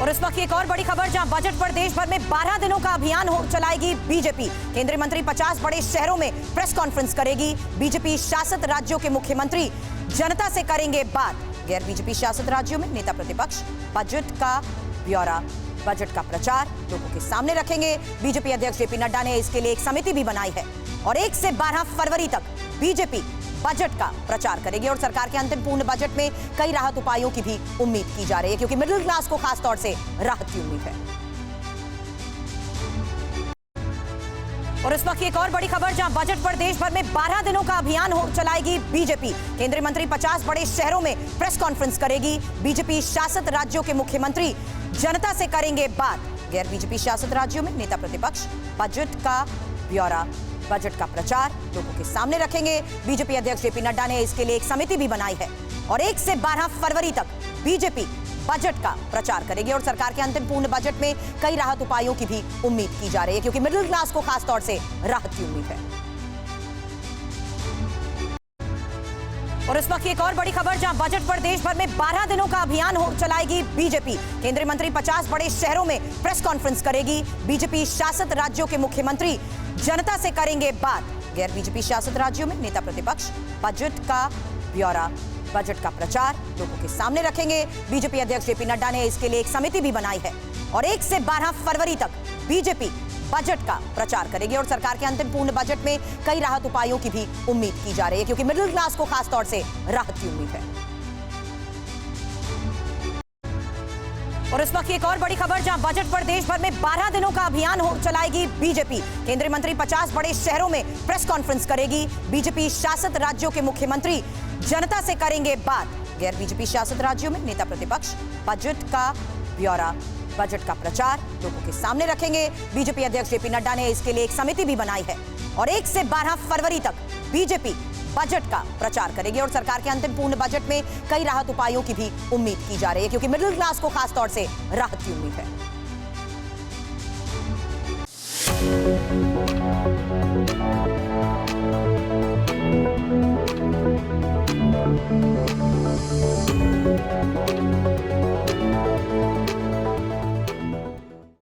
और इस वक्त की एक और बड़ी खबर, जहां बजट पर देश भर में 12 दिनों का अभियान चलाएगी बीजेपी। केंद्रीय मंत्री 50 बड़े शहरों में प्रेस कॉन्फ्रेंस करेगी। बीजेपी शासित राज्यों के मुख्यमंत्री जनता से करेंगे बात। गैर बीजेपी शासित राज्यों में नेता प्रतिपक्ष बजट का ब्यौरा, बजट का प्रचार लोगों के सामने रखेंगे। बीजेपी अध्यक्ष जेपी नड्डा ने इसके लिए एक समिति भी बनाई है और 1 से 12 फरवरी तक बीजेपी बजट का प्रचार करेगी। और सरकार के अंतिम पूर्ण बजट में कई राहत उपायों की भी उम्मीद की जा रही है, क्योंकि मिडिल क्लास को खास तौर से राहत की उम्मीद है। और इस वक्त एक और बड़ी खबर, जहां बजट पर देश भर में 12 दिनों का अभियान चलाएगी बीजेपी। केंद्रीय मंत्री 50 बड़े शहरों में प्रेस कॉन्फ्रेंस करेगी। बीजेपी शासित राज्यों के मुख्यमंत्री जनता से करेंगे बात। गैर बीजेपी शासित राज्यों में नेता प्रतिपक्ष बजट का ब्यौरा, बजट का प्रचार लोगों के सामने रखेंगे। बीजेपी अध्यक्ष जेपी नड्डा ने इसके लिए एक समिति भी बनाई है और 1 से 12 फरवरी तक बीजेपी बजट का प्रचार करेगी। और सरकार के अंतिम पूर्ण बजट में कई राहत उपायों की भी उम्मीद की जा रही है, क्योंकि मिडिल क्लास को खास तौर से राहत की उम्मीद है। और इस वक्त एक और बड़ी खबर, जहां बजट पर देश भर में 12 दिनों का अभियान चलाएगी बीजेपी। केंद्रीय मंत्री 50 बड़े शहरों में प्रेस कॉन्फ्रेंस करेगी। बीजेपी शासित राज्यों के मुख्यमंत्री जनता से करेंगे बात। गैर बीजेपी शासित राज्यों में नेता प्रतिपक्ष बजट का ब्यौरा, बजट का प्रचार लोगों के सामने रखेंगे। बीजेपी अध्यक्ष जेपी नड्डा ने इसके लिए एक समिति भी बनाई है और 1 से 12 फरवरी तक बीजेपी बजट का प्रचार करेगी। और सरकार के अंतिम पूर्ण बजट में कई राहत उपायों की भी उम्मीद की जा रही है, क्योंकि मिडिल क्लास को खास तौर से राहत की उम्मीद है। और इस वक्त एक और बड़ी खबर, जहां बजट पर देश भर में 12 दिनों का अभियान चलाएगी बीजेपी। केंद्रीय मंत्री 50 बड़े शहरों में प्रेस कॉन्फ्रेंस करेगी। बीजेपी शासित राज्यों के मुख्यमंत्री जनता से करेंगे बात। गैर बीजेपी शासित राज्यों में नेता प्रतिपक्ष बजट का ब्यौरा, बजट का प्रचार लोगों के सामने रखेंगे। बीजेपी अध्यक्ष जेपी नड्डा ने इसके लिए एक समिति भी बनाई है और 1 से 12 फरवरी तक बीजेपी बजट का प्रचार करेगी। और सरकार के अंतिम पूर्ण बजट में कई राहत उपायों की भी उम्मीद की जा रही है, क्योंकि मिडिल क्लास को खास तौर से राहत की उम्मीद है।